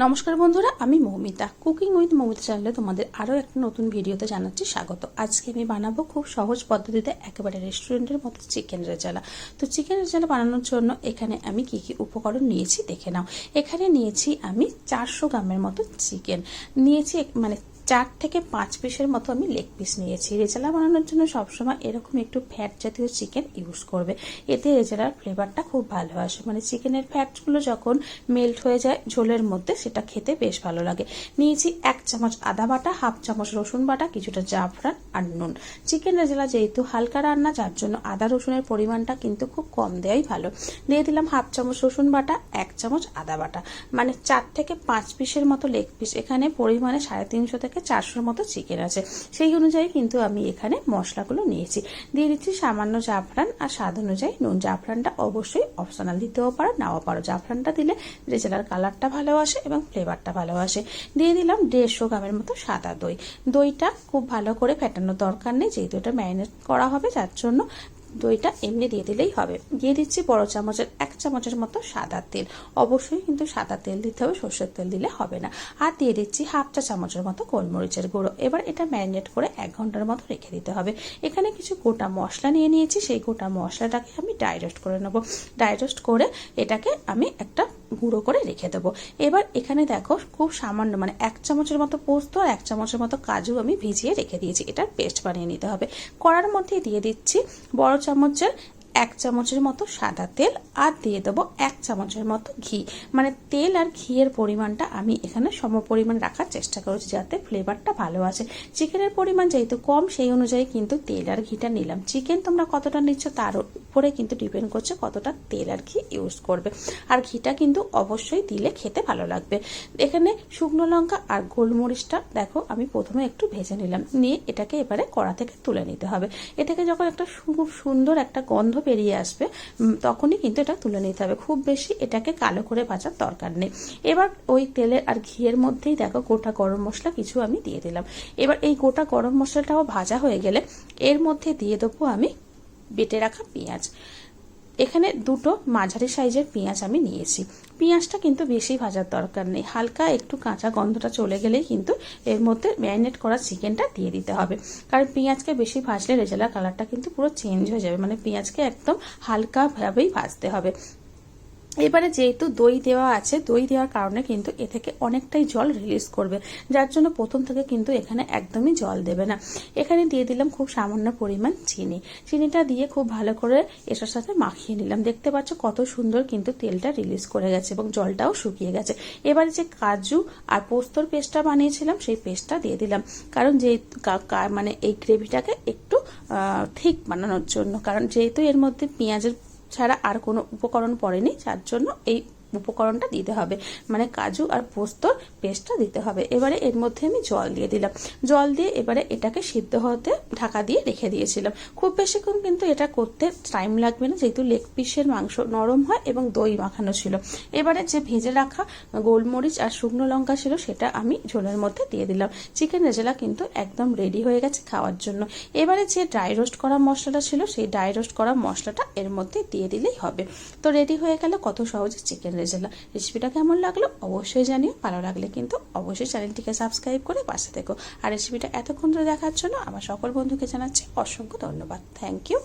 নমস্কার বন্ধুরা, আমি মৌমিতা। কুকিং উইথ মৌমিতা চ্যানেলে তোমাদের আরও একটা নতুন ভিডিওতে জানাচ্ছি স্বাগত। আজকে আমি বানাবো খুব সহজ পদ্ধতিতে একেবারে রেস্টুরেন্টের মতো চিকেন রেজালা। তো চিকেন রেজালা বানানোর জন্য এখানে আমি কি কি উপকরণ নিয়েছি দেখে নাও। এখানে নিয়েছি আমি 400 গ্রামের মতো চিকেন নিয়েছি, মানে 4 থেকে 5 পিসের মতো আমি লেগ পিস নিয়েছি। রেজালা বানানোর জন্য সবসময় এরকম একটু ফ্যাট জাতীয় চিকেন ইউজ করবে, এতে রেজালার ফ্লেভারটা খুব ভালো আসে। মানে চিকেনের ফ্যাটগুলো যখন মেল্ট হয়ে যায় ঝোলের মধ্যে, সেটা খেতে বেশ ভালো লাগে। নিয়েছি 1 চামচ আদা বাটা, 1/2 চামচ রসুন বাটা, কিছুটা জাফরান আর নুন। চিকেন রেজালা যেহেতু হালকা রান্না, যার জন্য আদা রসুনের পরিমাণটা কিন্তু খুব কম দেওয়াই ভালো। দিয়ে দিলাম 1/2 চামচ রসুন বাটা, 1 চামচ আদা বাটা। মানে 4 থেকে 5 পিসের মতো লেগ পিস, এখানে পরিমাণে 350 থেকে 400 মতো চিকেন আছে, সেই অনুযায়ী কিন্তু আমি এখানে মশলাগুলো নিয়েছি। দিয়ে দিচ্ছি সামান্য জাফরান আর স্বাদ অনুযায়ী নুন। জাফরানটা অবশ্যই অপশনাল, দিতেও পারো নাও পারো। জাফরানটা দিলে রেজালার কালারটা ভালো আসে এবং ফ্লেভারটা ভালো আসে। দিয়ে দিলাম 150 গ্রামের মতো সাদা দই। দইটা খুব ভালো করে ফেটানোর দরকার নেই, যেহেতু এটা ম্যারিনেট করা হবে, যার জন্য দইটা এমনি দিয়ে দিলেই হবে। দিয়ে দিচ্ছি বড় চামচের 1 চামচের মতো সাদা তেল। অবশ্যই কিন্তু সাদা তেল দিতে হবে, সর্ষের তেল দিলে হবে না। আর দিয়ে দিচ্ছি 1/2 চা চামচের মতো গোলমরিচের গুঁড়ো। এবার এটা ম্যারিনেট করে 1 ঘন্টার মতো রেখে দিতে হবে। এখানে কিছু গোটা মশলা নিয়ে নিয়েছি, সেই গোটা মশলাটাকে আমি ড্রাই রোস্ট করে নেবো। ড্রাই রোস্ট করে এটাকে আমি একটা গুঁড়ো করে রেখে দেবো। এবার এখানে দেখো খুব সামান্য, মানে 1 চামচের মতো পোস্ত আর 1 চামচের মতো কাজু আমি ভিজিয়ে রেখে দিয়েছি। এটার পেস্ট বানিয়ে নিতে হবে। কড়ার মধ্যে দিয়ে দিচ্ছি বড় চামচের 1 চামচের মতো সাদা তেল আর দিয়ে দেবো 1 চামচের মতো ঘি। মানে তেল আর ঘিয়ের পরিমাণটা আমি এখানে সম পরিমাণ রাখার চেষ্টা করেছি, যাতে ফ্লেভারটা ভালো আসে। চিকেনের পরিমাণ যেহেতু কম, সেই অনুযায়ী কিন্তু তেল আর ঘিটা নিলাম। চিকেন তোমরা কতটা নিচ্ছ তার উপরে কিন্তু ডিপেন্ড করছে কতটা তেল আর ঘি ইউজ করবে। আর ঘিটা কিন্তু অবশ্যই দিলে খেতে ভালো লাগবে। এখানে শুকনো লঙ্কা আর গোলমরিচটা দেখো আমি প্রথমে একটু ভেজে নিলাম, নিয়ে এটাকে এবারে কড়া থেকে তুলে নিতে হবে। এ থেকে যখন একটা খুব সুন্দর একটা গন্ধ বেরিয়ে আসবে, তখনই কিন্তু এটা তুলে নিতে হবে। খুব বেশি এটাকে কালো করে ভাজার দরকার নেই। এবার ওই তেলের আর ঘিয়ের মধ্যেই দেখো গোটা গরম মশলা কিছু আমি দিয়ে দিলাম। এবার এই গোটা গরম মশলাটাও ভাজা হয়ে গেলে এর মধ্যে দিয়ে দেবো আমি বেটে রাখা পেঁয়াজ। এখানে 2টো মাঝারি সাইজের পেঁয়াজ আমি নিয়েছি। পেঁয়াজটা কিন্তু বেশি ভাজার দরকার নেই, হালকা একটু কাঁচা গন্ধটা চলে গেলেই কিন্তু এর মধ্যে ম্যারিনেট করা চিকেনটা দিয়ে দিতে হবে। কারণ পেঁয়াজকে বেশি ভাজলে রেজালার কালারটা কিন্তু পুরো চেঞ্জ হয়ে যাবে। মানে পেঁয়াজকে একদম হালকাভাবেই ভাজতে হবে। এবারে যেহেতু দই দেওয়া আছে, দই দেওয়ার কারণে কিন্তু এ থেকে অনেকটাই জল রিলিজ করবে, যার জন্য প্রথম থেকে কিন্তু এখানে একদমই জল দেবে না। এখানে দিয়ে দিলাম খুব সামান্য পরিমাণ চিনি। চিনিটা দিয়ে খুব ভালো করে এটার সাথে মাখিয়ে নিলাম। দেখতে পাচ্ছ কত সুন্দর কিন্তু তেলটা রিলিজ করে গেছে এবং জলটাও শুকিয়ে গেছে। এবারে যে কাজু আর পোস্তর পেস্টটা বানিয়েছিলাম, সেই পেস্টটা দিয়ে দিলাম। কারণ যে মানে এই গ্রেভিটাকে একটু ঠিক বানানোর জন্য, কারণ যেহেতু এর মধ্যে পেঁয়াজের ছাড়া আর কোনো উপকরণ পড়েনি, যার জন্য এই উপকরণটা দিতে হবে, মানে কাজু আর পোস্তর পেস্টটা দিতে হবে। এবারে এর মধ্যে আমি জল দিয়ে দিলাম। জল দিয়ে এবারে এটাকে সিদ্ধ হতে ঢাকা দিয়ে রেখে দিয়েছিলাম। খুব বেশিক্ষণ কিন্তু এটা করতে টাইম লাগবে না, যেহেতু লেগ পিসের মাংস নরম হয় এবং দই মাখানো ছিল। এবারে যে ভেজে রাখা গোলমরিচ আর শুকনো লঙ্কা ছিল, সেটা আমি ঝোলের মধ্যে দিয়ে দিলাম। চিকেন রেজালা কিন্তু একদম রেডি হয়ে গেছে খাওয়ার জন্য। এবারে যে ড্রাই রোস্ট করা মশলাটা ছিল, সেই ড্রাই রোস্ট করা মশলাটা এর মধ্যে দিয়ে দিলেই হবে। তো রেডি হয়ে গেল কত সহজে চিকেন রেজালা। রেসিপিটা কেমন লাগলো অবশ্যই জানিও। ভালো লাগলে কিন্তু অবশ্যই চ্যানেলটিকে সাবস্ক্রাইব করে পাশে থেকো। আর রেসিপিটা এতক্ষণ ধরে দেখার জন্য আমার সকল বন্ধুকে জানাচ্ছি অসংখ্য ধন্যবাদ। Thank you.